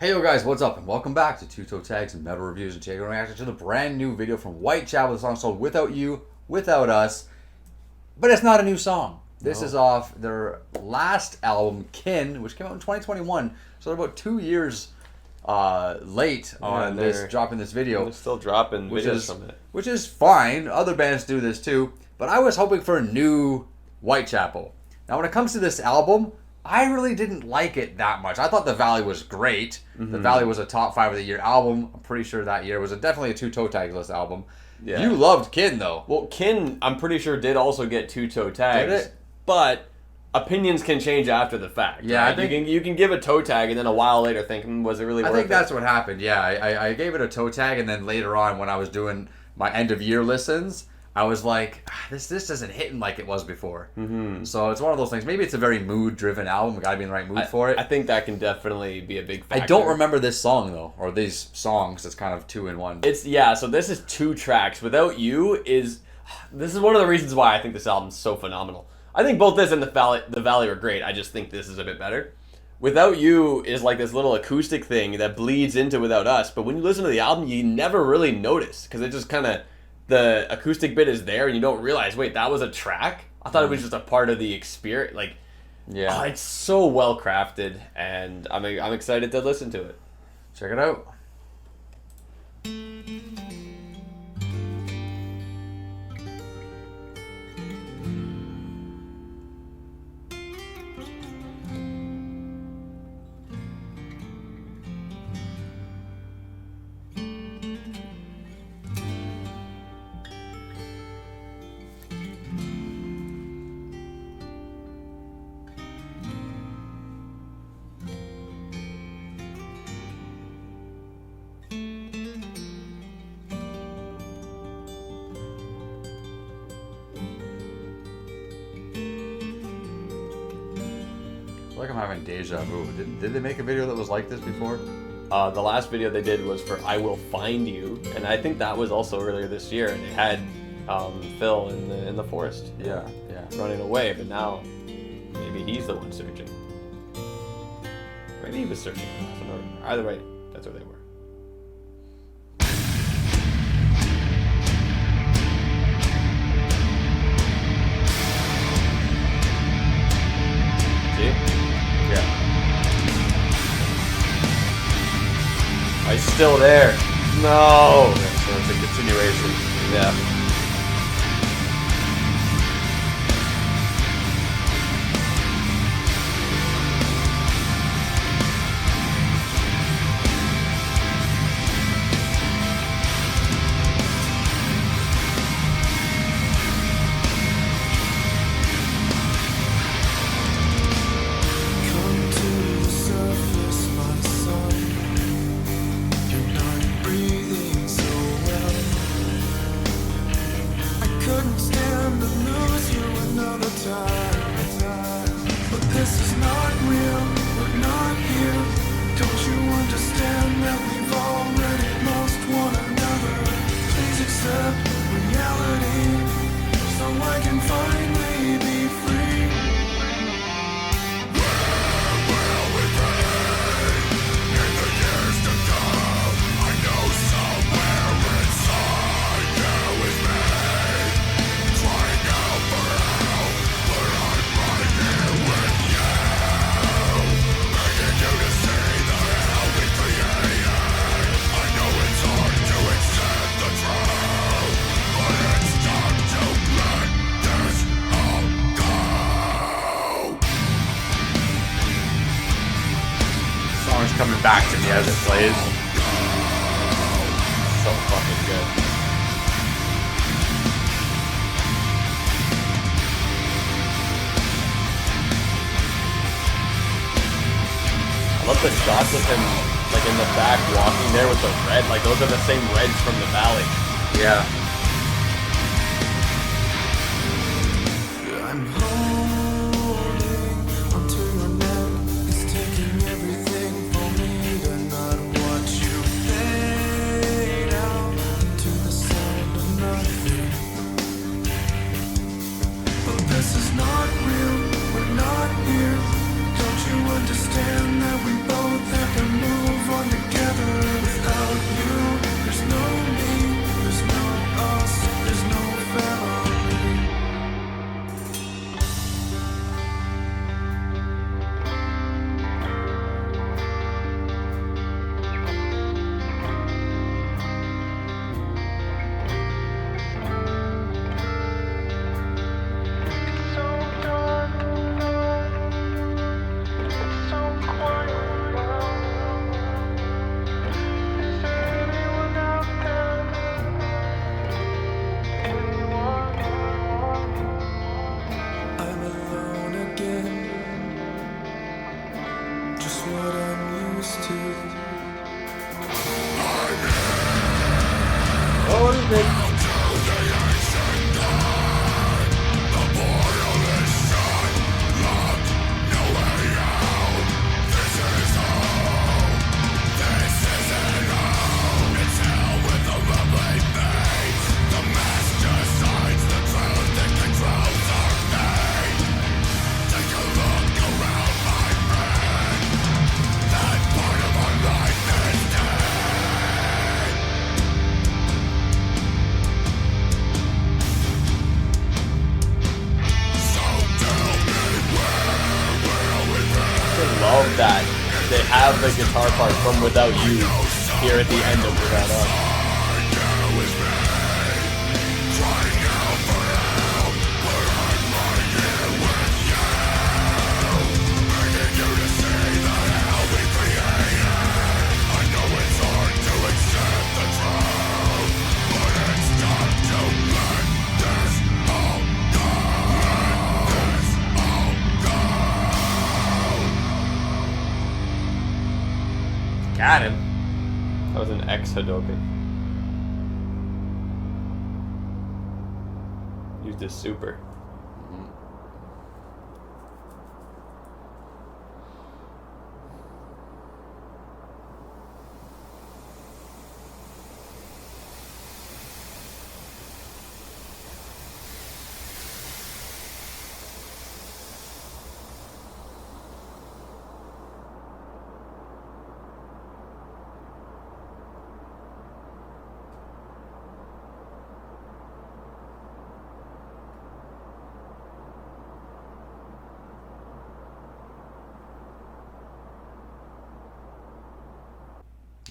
Hey yo guys, what's up? And welcome back to Toe Tags and Metal Reviews and taking a reaction to the brand new video from Whitechapel. The song called Without You, Without Us. But it's not a new song. This is off their last album, Kin, which came out in 2021. So they're about 2 years late on dropping this video. They're still dropping videos from it. Which is fine. Other bands do this too. But I was hoping for a new Whitechapel. Now when it comes to this album, I really didn't like it that much. I thought The Valley was great. The Valley was a top 5 of the year album. I'm pretty sure that year was definitely a 2 Toe Tags list album. Yeah. You loved Kin though. Well, Kin, I'm pretty sure did also get 2 Toe Tags. Did it? But opinions can change after the fact. Yeah, right? I think you can give a toe tag and then a while later think, was it really worth it? I think that's what happened. Yeah, I gave it a toe tag, and then later on when I was doing my end of year listens, I was like, this isn't hitting like it was before. So it's one of those things. Maybe it's a very mood driven album. Got to be in the right mood for it. I think that can definitely be a big factor. I don't remember this song though, or these songs. It's kind of 2 in 1. So this is 2 tracks. Without You this is one of the reasons why I think this album's so phenomenal. I think both this and the Valley are great. I just think this is a bit better. Without You is like this little acoustic thing that bleeds into Without Us, but when you listen to the album, you never really notice because it just kind of, the acoustic bit is there and you don't realize, wait, that was a track? I thought it was just a part of the experience. Like, yeah, it's so well crafted, and I'm excited to listen to it. Check it out. I feel like I'm having deja vu. Did they make a video that was like this before? The last video they did was for I Will Find You, and I think that was also earlier this year, and they had Phil in the forest. Yeah. Running away, but now maybe he's the one searching. Maybe he was searching. I don't know. Either way, that's where they were. See? I'm still there. No. So it's a continuation. Yeah. Coming back to me as it plays. So fucking good. I love the shots of him like in the back walking there with the red, like those are the same reds from the Valley. Yeah. This is not real, we're not here. Don't you understand that we both have to move on? movement. Love that they have the guitar part from Without You here at the end of Without Us. Got him. That was an X Hadoken. Used his super.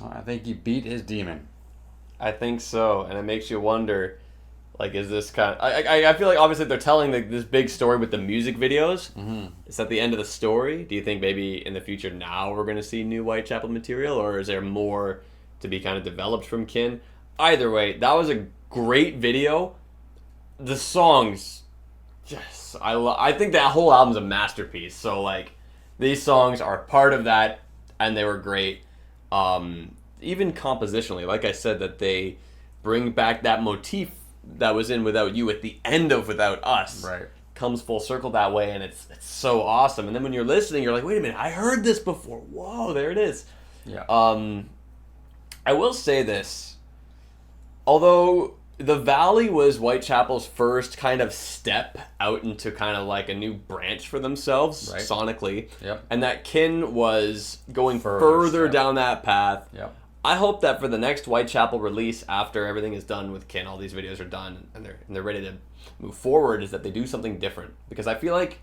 I think he beat his demon. I think so, and it makes you wonder, like, is this kind of... I feel like obviously they're telling this big story with the music videos. Mm-hmm. Is that the end of the story? Do you think maybe in the future now we're going to see new Whitechapel material, or is there more to be kind of developed from Kin? Either way, that was a great video. The songs, just... I think that whole album's a masterpiece. So, like, these songs are part of that, and they were great. Even compositionally, like I said, that they bring back that motif that was in Without You at the end of Without Us. Right. Comes full circle that way, and it's so awesome. And then when you're listening, you're like, wait a minute, I heard this before. Whoa, there it is. Yeah. I will say this. Although the Valley was Whitechapel's first kind of step out into kind of like a new branch for themselves, right, sonically. Yep. And that Kin was going further down that path. Yep. I hope that for the next Whitechapel release, after everything is done with Kin, all these videos are done and they're ready to move forward, is that they do something different. Because I feel like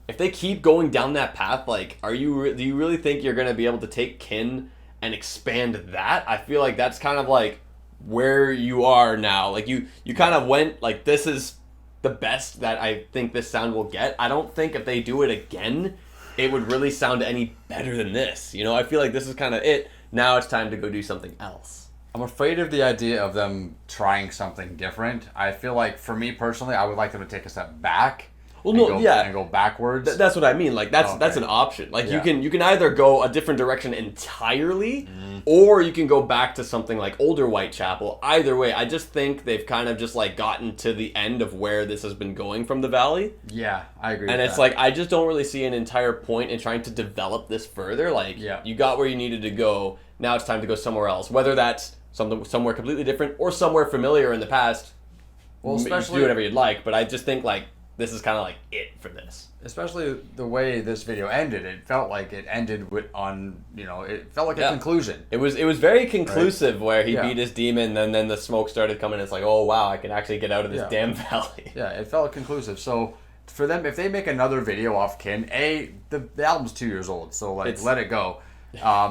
if they keep going down that path, like, do you really think you're going to be able to take Kin and expand that? I feel like that's kind of like where you are now. Like you kind of went like, this is the best that I think this sound will get. I don't think if they do it again, it would really sound any better than this. You know, I feel like this is kind of it. Now it's time to go do something else. I'm afraid of the idea of them trying something different. I feel like, for me personally, I would like them to take a step back. Well, no, and go backwards. That's what I mean. Like that's an option. Like you can either go a different direction entirely, or you can go back to something like older Whitechapel. Either way, I just think they've kind of just like gotten to the end of where this has been going from the Valley. Yeah, I agree. And with it's that. like I just don't really see an entire point in trying to develop this further. Like you got where you needed to go. Now it's time to go somewhere else. Whether that's somewhere completely different or somewhere familiar in the past. Well, especially do whatever you'd like. But I just think like this is kind of like it for this. Especially the way this video ended. It felt like it ended it felt like a conclusion. It was very conclusive, right? Where he Yeah. beat his demon, and then the smoke started coming. It's like, oh wow, I can actually get out of this damn valley. Yeah, it felt conclusive. So for them, if they make another video off Kin, the album's 2 years old, so like let it go.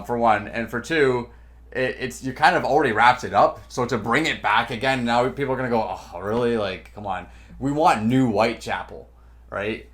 For one, and for two, it's you kind of already wrapped it up. So to bring it back again, now people are gonna go, oh really? Like, come on. We want new Whitechapel, right?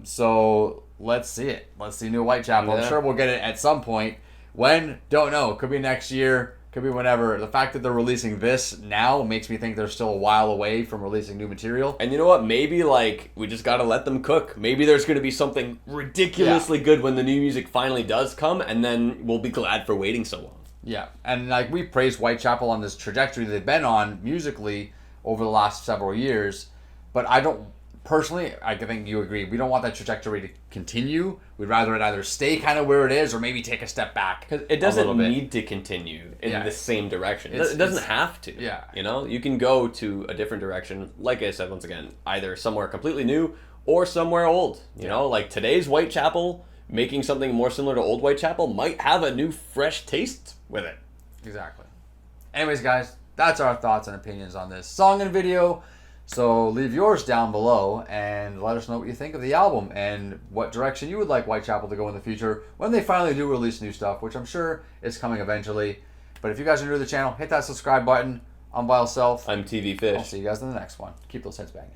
So let's see it. Let's see new Whitechapel. Yeah. I'm sure we'll get it at some point. When? Don't know. Could be next year. Could be whenever. The fact that they're releasing this now makes me think they're still a while away from releasing new material. And you know what? Maybe like we just gotta let them cook. Maybe there's gonna be something ridiculously good when the new music finally does come, and then we'll be glad for waiting so long. Yeah, and like we praised Whitechapel on this trajectory they've been on musically over the last several years, but I don't personally. I think you agree. We don't want that trajectory to continue. We'd rather it either stay kind of where it is or maybe take a step back. Because it doesn't need to continue in the same direction. It doesn't have to. Yeah. You know, you can go to a different direction. Like I said, once again, either somewhere completely new or somewhere old. You know, like today's Whitechapel, making something more similar to old Whitechapel might have a new, fresh taste with it. Exactly. Anyways, guys, that's our thoughts and opinions on this song and video. So leave yours down below and let us know what you think of the album and what direction you would like Whitechapel to go in the future when they finally do release new stuff, which I'm sure is coming eventually. But if you guys are new to the channel, hit that subscribe button. I'm Vile Self. I'm TV Fish. I'll see you guys in the next one. Keep those heads banging.